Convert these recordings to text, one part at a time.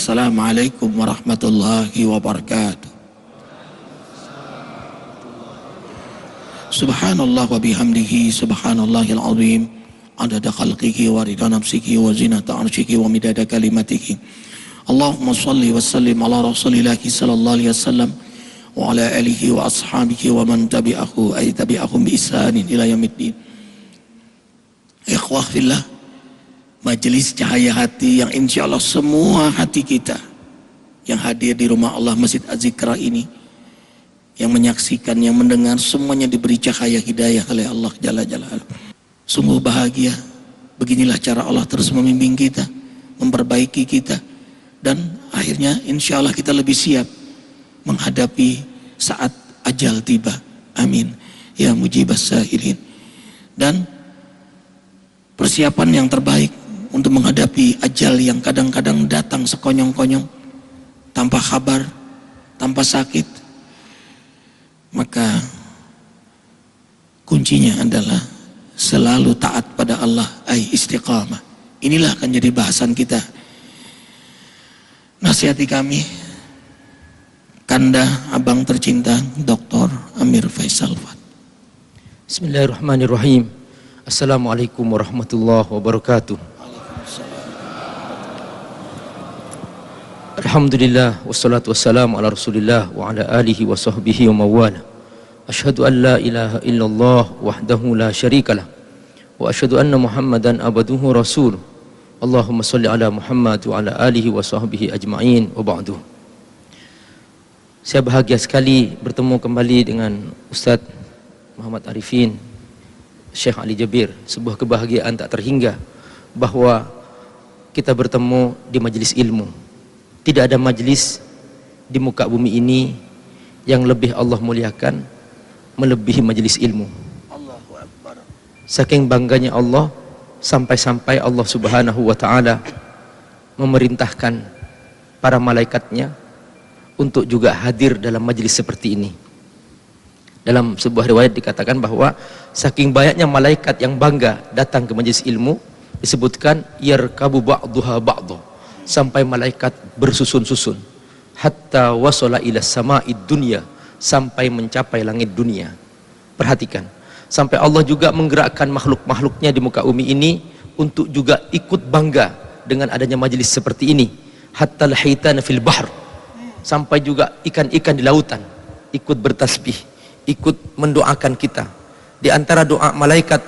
Assalamualaikum warahmatullahi wabarakatuh. Subhanallah wa bihamdihi subhanallahil azim adada khalqihi wa rida nafsihi wa zinata arshihi wa midada kalimatihi. Allahumma salli wa sallim ala rasulillahi sallallahu alaihi wasallam wa ala alihi wa ashabihi wa man tabi'ahu ay tabi'ahum bi ihsanin ila yaumiddin. Ikhwah fillah, majelis cahaya hati yang insya Allah semua hati kita yang hadir di rumah Allah Masjid Az-Zikra ini, yang menyaksikan, yang mendengar, semuanya diberi cahaya hidayah oleh Allah Jalla Jalaluhu. Sungguh bahagia. Beginilah cara Allah terus membimbing kita, memperbaiki kita, dan akhirnya insya Allah kita lebih siap menghadapi saat ajal tiba. Amin ya mujibas sa'ilin. Dan persiapan yang terbaik untuk menghadapi ajal yang kadang-kadang datang sekonyong-konyong, tanpa kabar, tanpa sakit, maka kuncinya adalah selalu taat pada Allah, ay istiqamah. Inilah akan jadi bahasan kita. Nasihati kami, Kanda abang tercinta Dr. Amir Faisal Fad. Bismillahirrahmanirrahim. Assalamualaikum warahmatullahi wabarakatuh. Alhamdulillah wassalatu wassalamu ala rasulillah wa ala alihi wa sahbihi wa mawala. Ashhadu an la ilaha illallah wahdahu la syarikalah wa ashhadu anna muhammadan abduhu rasuluh. Allahumma salli ala Muhammad wa ala alihi wa sahbihi ajma'in wa ba'du. Saya bahagia sekali bertemu kembali dengan Ustaz Muhammad Arifin, Syekh Ali Jabir. Sebuah kebahagiaan tak terhingga bahwa kita bertemu di majelis ilmu. Tidak ada majelis di muka bumi ini yang lebih Allah muliakan melebihi majelis ilmu. Allahu Akbar. Saking bangganya Allah, sampai-sampai Allah Subhanahu wa ta'ala memerintahkan para malaikatnya untuk juga hadir dalam majelis seperti ini. Dalam sebuah riwayat dikatakan bahwa saking banyaknya malaikat yang bangga datang ke majelis ilmu, disebutkan yarkabu ba'duha ba'du, sampai malaikat bersusun-susun hatta wasala ila sama'id dunya, sampai mencapai langit dunia. Perhatikan, sampai Allah juga menggerakkan makhluk-makhluknya di muka bumi ini untuk juga ikut bangga dengan adanya majelis seperti ini. Hatta al-haytana fil bahr, sampai juga ikan-ikan di lautan ikut bertasbih, ikut mendoakan kita. Di antara doa malaikat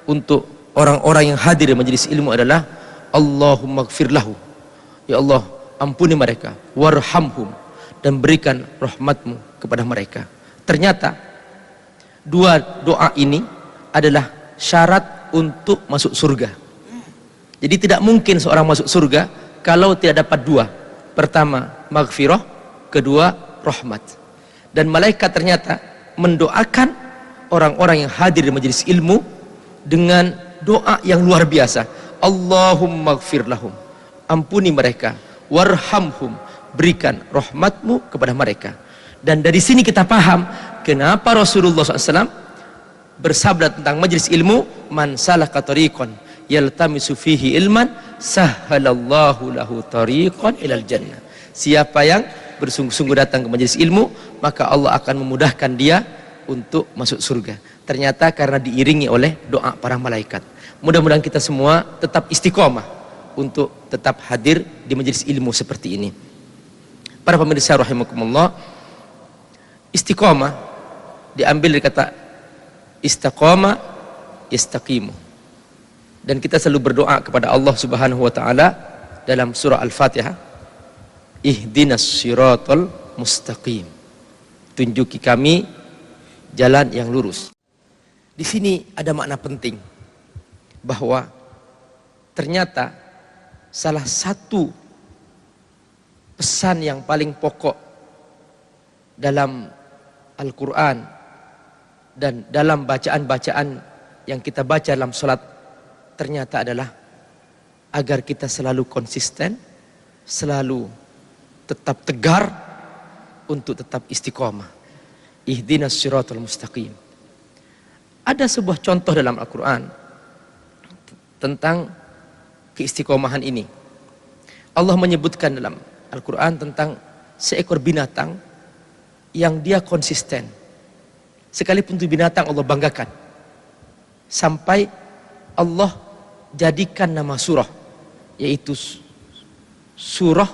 untuk orang-orang yang hadir di majelis ilmu adalah Allahumma gfir lahu, ya Allah ampuni mereka, warhamhum, dan berikan rahmatmu kepada mereka. Ternyata dua doa ini adalah syarat untuk masuk surga. Jadi tidak mungkin seorang masuk surga kalau tidak dapat dua. Pertama maghfirah, kedua rahmat. Dan malaikat ternyata mendoakan orang-orang yang hadir di majelis ilmu dengan doa yang luar biasa. Allahumma gfir lahum, ampuni mereka, warhamhum, berikan rahmatmu kepada mereka. Dan dari sini kita paham kenapa Rasulullah SAW bersabda tentang majelis ilmu, man salaka tariqan yaltamisu fihi ilman sahhalallahu lahu tariqan ilal jannah. Siapa yang bersungguh-sungguh datang ke majelis ilmu, maka Allah akan memudahkan dia untuk masuk surga. Ternyata karena diiringi oleh doa para malaikat. Mudah-mudahan kita semua tetap istiqomah untuk tetap hadir di majelis ilmu seperti ini. Para pemirsa rahimakumullah, istiqomah diambil dari kata istaqama yastaqimu. Dan kita selalu berdoa kepada Allah Subhanahu wa taala dalam surah Al-Fatihah, ihdinas siratal mustaqim, tunjuki kami jalan yang lurus. Di sini ada makna penting bahwa ternyata salah satu pesan yang paling pokok dalam Al-Quran dan dalam bacaan-bacaan yang kita baca dalam sholat ternyata adalah agar kita selalu konsisten, selalu tetap tegar untuk tetap istiqomah. Ihdinas siratal mustaqim. Ada sebuah contoh dalam Al-Quran tentang keistiqomahan ini. Allah menyebutkan dalam Al-Quran tentang seekor binatang yang dia konsisten. Sekalipun itu binatang Allah banggakan. Sampai Allah jadikan nama surah, yaitu surah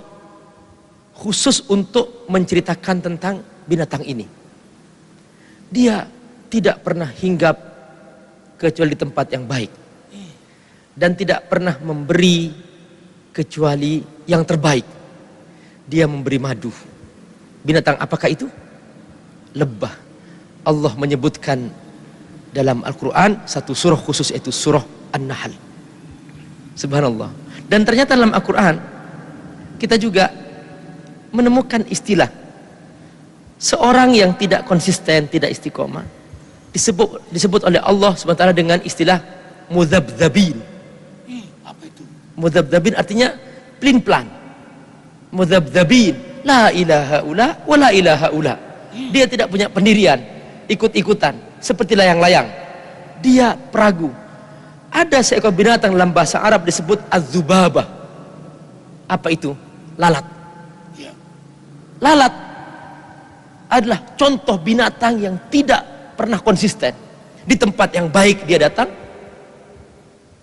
khusus untuk menceritakan tentang binatang ini. Dia tidak pernah hinggap kecuali di tempat yang baik, dan tidak pernah memberi kecuali yang terbaik. Dia memberi madu. Binatang apakah itu? Lebah. Allah menyebutkan dalam Al-Quran satu surah khusus, yaitu surah An-Nahl. Subhanallah. Dan ternyata dalam Al-Quran kita juga menemukan istilah seorang yang tidak konsisten, tidak istiqomah, disebut oleh Allah SWT dengan istilah mudzabdzabin. Apa itu? Mudzabdzabin artinya pelin-pelan. Mudzabdzabin, la ilaha ula wa la ilaha ula. Dia tidak punya pendirian, ikut-ikutan, seperti layang-layang. Dia peragu. Ada seekor binatang dalam bahasa Arab disebut az-zubabah. Apa itu? Lalat. Ya. Lalat adalah contoh binatang yang tidak pernah konsisten. Di tempat yang baik dia datang,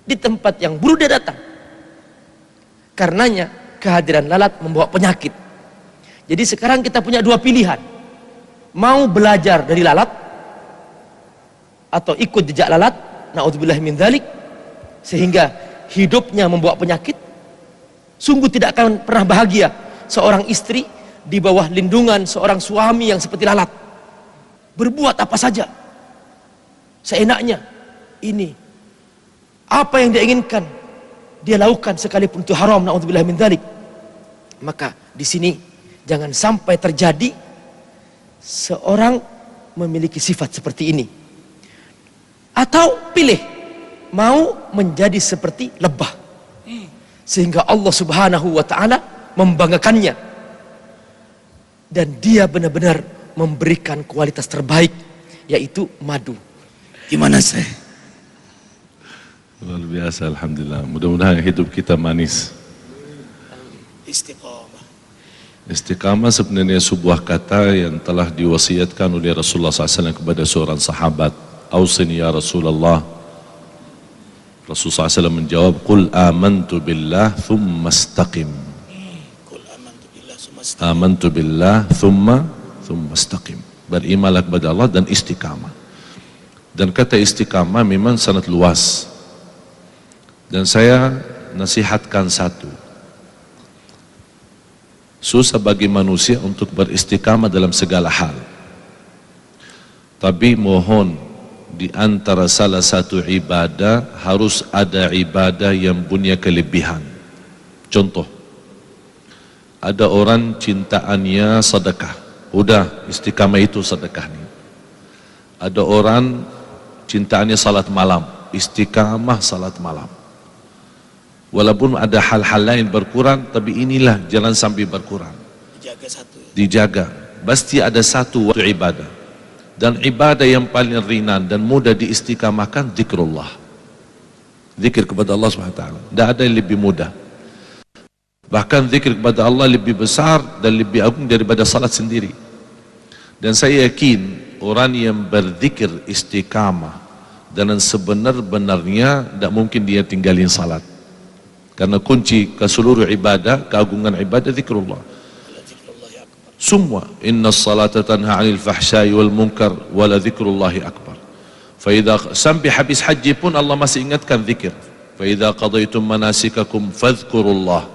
di tempat yang buruk dia datang. Karenanya kehadiran lalat membawa penyakit. Jadi sekarang kita punya dua pilihan. Mau belajar dari lalat atau ikut jejak lalat, naudzubillah min dzalik, sehingga hidupnya membawa penyakit. Sungguh tidak akan pernah bahagia seorang istri di bawah lindungan seorang suami yang seperti lalat. Berbuat apa saja seenaknya. Ini apa yang dia inginkan dia lakukan, sekalipun itu haram, naudzubillah min dzalik. Maka di sini jangan sampai terjadi seorang memiliki sifat seperti ini. Atau pilih mau menjadi seperti lebah, sehingga Allah Subhanahu wa ta'ala membanggakannya, dan dia benar-benar memberikan kualitas terbaik, yaitu madu. Gimana Syekh? Luar biasa, alhamdulillah. Mudah-mudahan hidup kita manis. Istiqomah. Istiqamah sebenarnya sebuah kata yang telah diwasiatkan oleh Rasulullah SAW kepada seorang sahabat. Ausini ya Rasulullah. Rasulullah SAW menjawab, Qul amantu billah thumma istaqim. Qul amantu billah thumma istaqim. Amantu billah thumma istaqim. Berimanlah kepada Allah dan istiqamah. Dan kata istiqamah memang sangat luas. Dan saya nasihatkan satu. Susah bagi manusia untuk beristiqamah dalam segala hal. Tapi mohon, di antara salah satu ibadah harus ada ibadah yang punya kelebihan. Contoh, ada orang cintaannya sedekah. Udah, istiqamah itu sedekah nih. Ada orang cintaannya salat malam. Istiqamah salat malam. Walaupun ada hal-hal lain berkurang, tapi inilah jangan sampai berkurang. Dijaga satu. Dijaga. Pasti ada satu waktu ibadah. Dan ibadah yang paling ringan dan mudah diistiqamahkan, zikrullah. Zikir kepada Allah SWT. Tidak ada yang lebih mudah. Bahkan zikir kepada Allah lebih besar dan lebih agung daripada salat sendiri. Dan saya yakin orang yang berzikir istiqamah dan sebenar-benarnya, tidak mungkin dia tinggalin salat. Karena kunci ke seluruh ibadah, keagungan ibadah, zikrullah. Semua. Inna salata tanha 'anil fahsya'i wal munkar wa la dzikrullahi akbar. Fa idza sampai habis haji pun Allah masih ingatkan zikir. Fa idza qadaytum manasikakum fadhkurullah.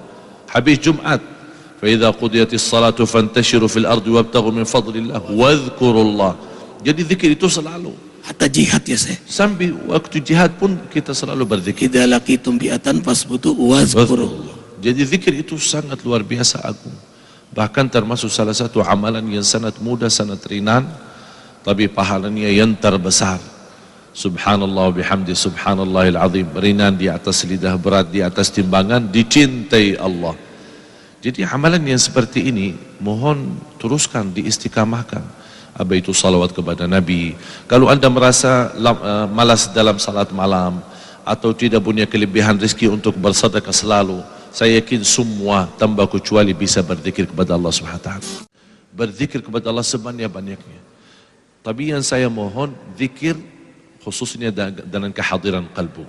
Habis Jumat, fa idza qudiyatis salatu fantashiru fil ardi wabtaghu min fadlillah wadhkurullah. Jadi zikir itu selalu. Hatta jihad ya Syekh. Sampai waktu jihad pun kita selalu berzikir. Idza laqitum bi'atan fasbutu wazkurullah. Jadi zikir itu sangat luar biasa agung. Bahkan termasuk salah satu amalan yang sangat mudah, sangat ringan, tapi pahalanya yang terbesar. Subhanallah bihamdi subhanallahil azim. Ringan di atas lidah, berat di atas timbangan, dicintai Allah. Jadi amalan yang seperti ini mohon teruskan, diistiqamahkan. Apa itu salawat kepada Nabi. Kalau anda merasa malas dalam salat malam atau tidak punya kelebihan rezeki untuk bersedekah selalu, saya yakin semua tanpa kecuali bisa berzikir kepada Allah Subhanahu wa taala. Berzikir kepada Allah sebanyak-banyaknya. Tapi yang saya mohon zikir khususnya dengan kehadiran kalbu.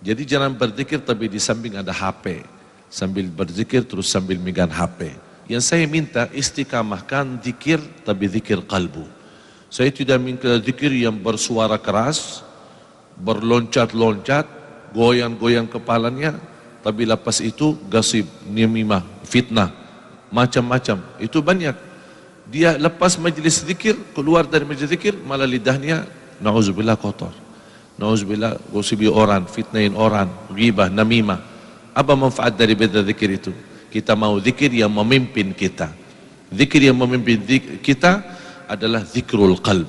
Jadi jangan berzikir tapi di samping ada HP. Sambil berzikir terus sambil megang HP. Yang saya minta istiqamahkan zikir tapi zikir kalbu. Saya tidak minta zikir yang bersuara keras, berloncat-loncat, goyang-goyang kepalanya, tapi lepas itu gasib, nimimah, fitnah, macam-macam. Itu banyak. Dia lepas majlis zikir, keluar dari majlis zikir, malah lidahnya na'udzubillah kotor. Na'udzubillah gosibi orang, fitnahin orang, ghibah, namimah. Apa manfaat dari beda zikir itu? Kita mau zikir yang memimpin kita. Zikir yang memimpin kita adalah zikrul qalb.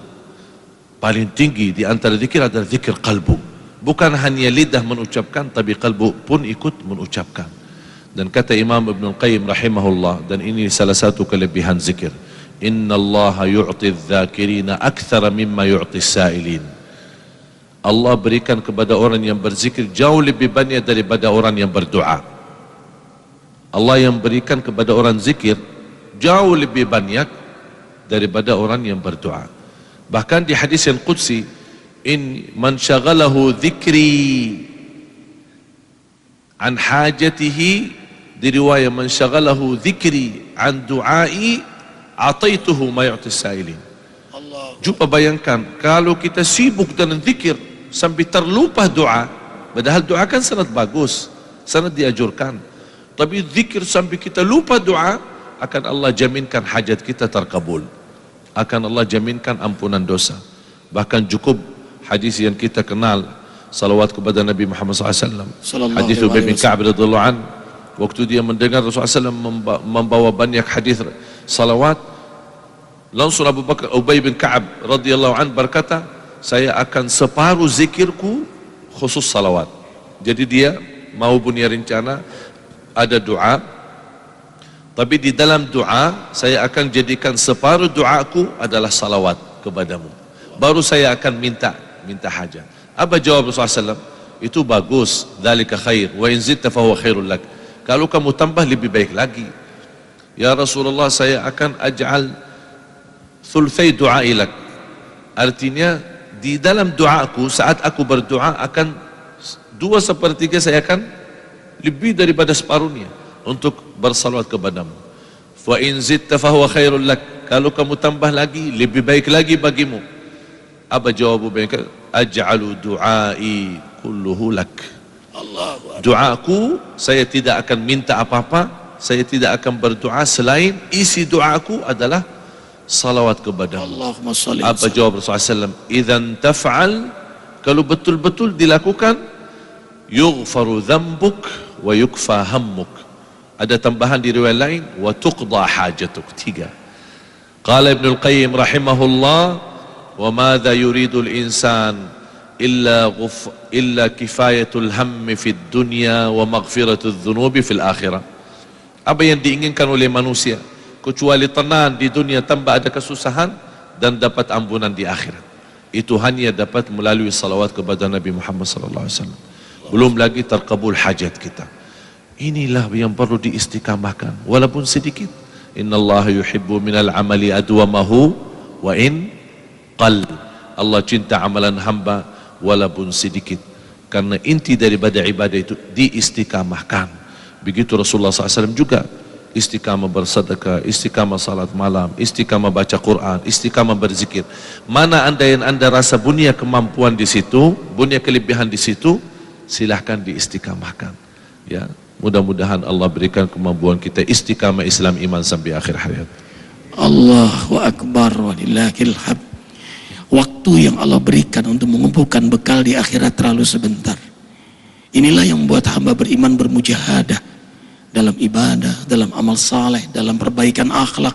Paling tinggi di antara zikir adalah zikir qalbu. Bukan hanya lidah mengucapkan, tapi qalbu pun ikut mengucapkan. Dan kata Imam Ibn Qayyim rahimahullah, dan ini salah satu kelebihan zikir, Inna Allah yu'ti dzakirina akthara mimma yu'ti sa'ilin. Allah berikan kepada orang yang berzikir jauh lebih banyak daripada orang yang berdoa. Allah yang berikan kepada orang zikir jauh lebih banyak daripada orang yang berdoa. Bahkan di hadis yang qudsi, in man syaghalahu dzikri an hajatihi, di riwayat man syaghalahu dzikri an du'ai ataituhu ma yu'ti sa'ilin. Cuba bayangkan kalau kita sibuk dengan zikir sampai terlupa doa, padahal doa kan sangat bagus, sangat dianjurkan. Tapi zikir sampai kita lupa doa, akan Allah jaminkan hajat kita terkabul. Akan Allah jaminkan ampunan dosa. Bahkan cukup hadis yang kita kenal, salawat kepada Nabi Muhammad SAW. Hadis Ubay bin Ka'ab radhiyallahu an, waktu dia mendengar Rasulullah SAW membawa banyak hadis salawat, langsung Abu Bakar Ubay bin Ka'ab radhiyallahu an berkata, saya akan separuh zikirku khusus salawat. Jadi dia mau punya rencana, ada doa, tapi di dalam doa saya akan jadikan separuh doaku adalah salawat kepadamu. Baru saya akan minta hajat. Apa jawab Rasulullah SAW? Itu bagus, dzalika khair, wa in zidta fa huwa khairul lak. Kalau kamu tambah lebih baik lagi. Ya Rasulullah, saya akan aj'al thulthai du'ai lak. Artinya di dalam doaku, saat aku berdoa akan 2/3 saya akan lebih daripada separuhnya untuk bersalawat kepadamu. Fa in zidta fa huwa khairul lak. Kalau kamu tambah lagi lebih baik lagi bagimu. Apa jawab mereka? Aj'alu du'ai kulluhu lak. Doaku saya tidak akan minta apa-apa, saya tidak akan berdoa selain isi doaku adalah salawat kepadamu. Allahumma shalli. Apa jawab Rasulullah SAW? Idzan taf'al, kalau betul-betul dilakukan, yughfaru dzambuk wa yukfa hammuk. Ada tambahan di riwayat lain, wa tuqda hajatuk. 3. Qala Ibnu Qayyim rahimahullah, wa madza yuridul insan illa kifayatul hammi fid dunya wa maghfiratul dhunubi fil akhirah. Apa yang diinginkan oleh manusia kecuali tenang di dunia tanpa ada kesusahan dan dapat ampunan di akhirat, itu hanya dapat melalui salawat kepada Nabi Muhammad sallallahu alaihi wasallam. Belum lagi terkabul hajat kita. Inilah yang perlu diistiqamahkan walaupun sedikit. Innallaha yuhibbu minal amali adwamahu wa in qal. Allah cinta amalan hamba walaupun sedikit, karena inti daripada ibadah itu diistiqamahkan. Begitu Rasulullah SAW juga istiqamah bersedekah, istiqamah salat malam, istiqamah baca Quran, istiqamah berzikir. Mana anda yang anda rasa punya kemampuan di situ, punya kelebihan di situ, silahkan diistiqamahkan. Ya, mudah-mudahan Allah berikan kemampuan kita istiqamah Islam iman sampai akhir hayat. Allahu Akbar walillahil hamd. Waktu yang Allah berikan untuk mengumpulkan bekal di akhirat terlalu sebentar. Inilah yang membuat hamba beriman bermujahadah dalam ibadah, dalam amal saleh, dalam perbaikan akhlak,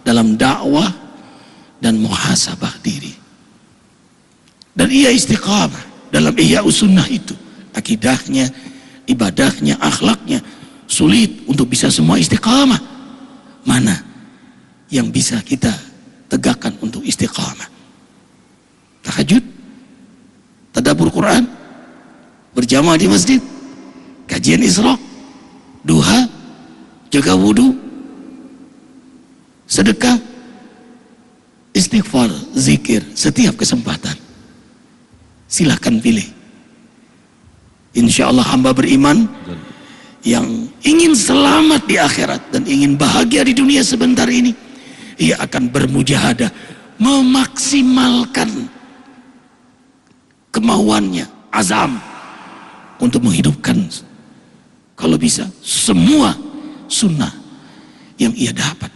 dalam dakwah dan muhasabah diri. Dan ia istiqamah dalam ihya sunnah itu, akidahnya, ibadahnya, akhlaknya. Sulit untuk bisa semua istiqamah. Mana yang bisa kita tegakkan untuk istiqamah? Tahajud, tadabbur Quran, berjamaah di masjid, kajian Isra, duha, jaga wudhu, sedekah, istighfar, zikir setiap kesempatan. Silahkan pilih. Insya Allah hamba beriman yang ingin selamat di akhirat dan ingin bahagia di dunia sebentar ini, ia akan bermujahadah, memaksimalkan kemauannya, azam untuk menghidupkan kalau bisa semua sunnah yang ia dapat.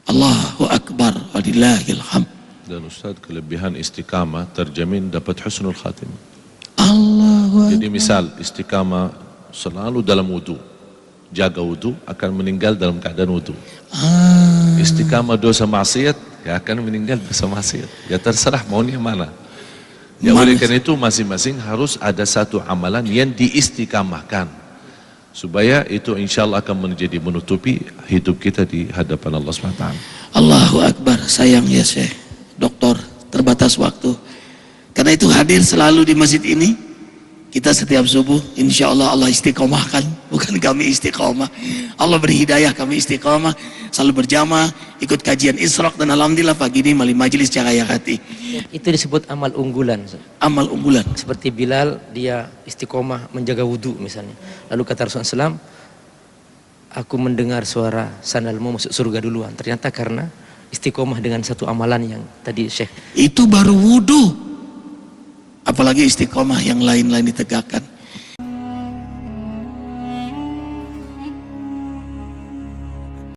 Allahu Akbar walillahil hamd. Dan Ustaz, kelebihan istiqamah terjamin dapat husnul khatimah. Allahu Akbar. Jadi misal istiqamah selalu dalam wudu, jaga wudu, akan meninggal dalam keadaan wudu. Istiqamah dosa maksiat, ya akan meninggal dosa maksiat. Ya terserah maunya mana. Ya oleh karena itu masing-masing harus ada satu amalan yang diistiqamahkan, supaya itu insya Allah akan menjadi menutupi hidup kita di hadapan Allah SWT. Allahu Akbar. Sayang ya Syekh Doktor, terbatas waktu. Karena itu hadir selalu di masjid ini. Kita setiap subuh insya Allah Allah istiqomahkan, bukan kami istiqomah. Allah beri hidayah, kami istiqomah, selalu berjamaah, ikut kajian Isra, dan alhamdulillah pagi ini melalui majelis Cahaya Hati. Itu disebut amal unggulan. Amal unggulan. Seperti Bilal, dia istiqomah menjaga wudhu misalnya. Lalu kata Rasulullah SAW, aku mendengar suara sandalmu masuk surga duluan. Ternyata karena istiqomah dengan satu amalan yang tadi Syekh. Itu baru wudhu. Apalagi istiqomah yang lain-lain ditegakkan.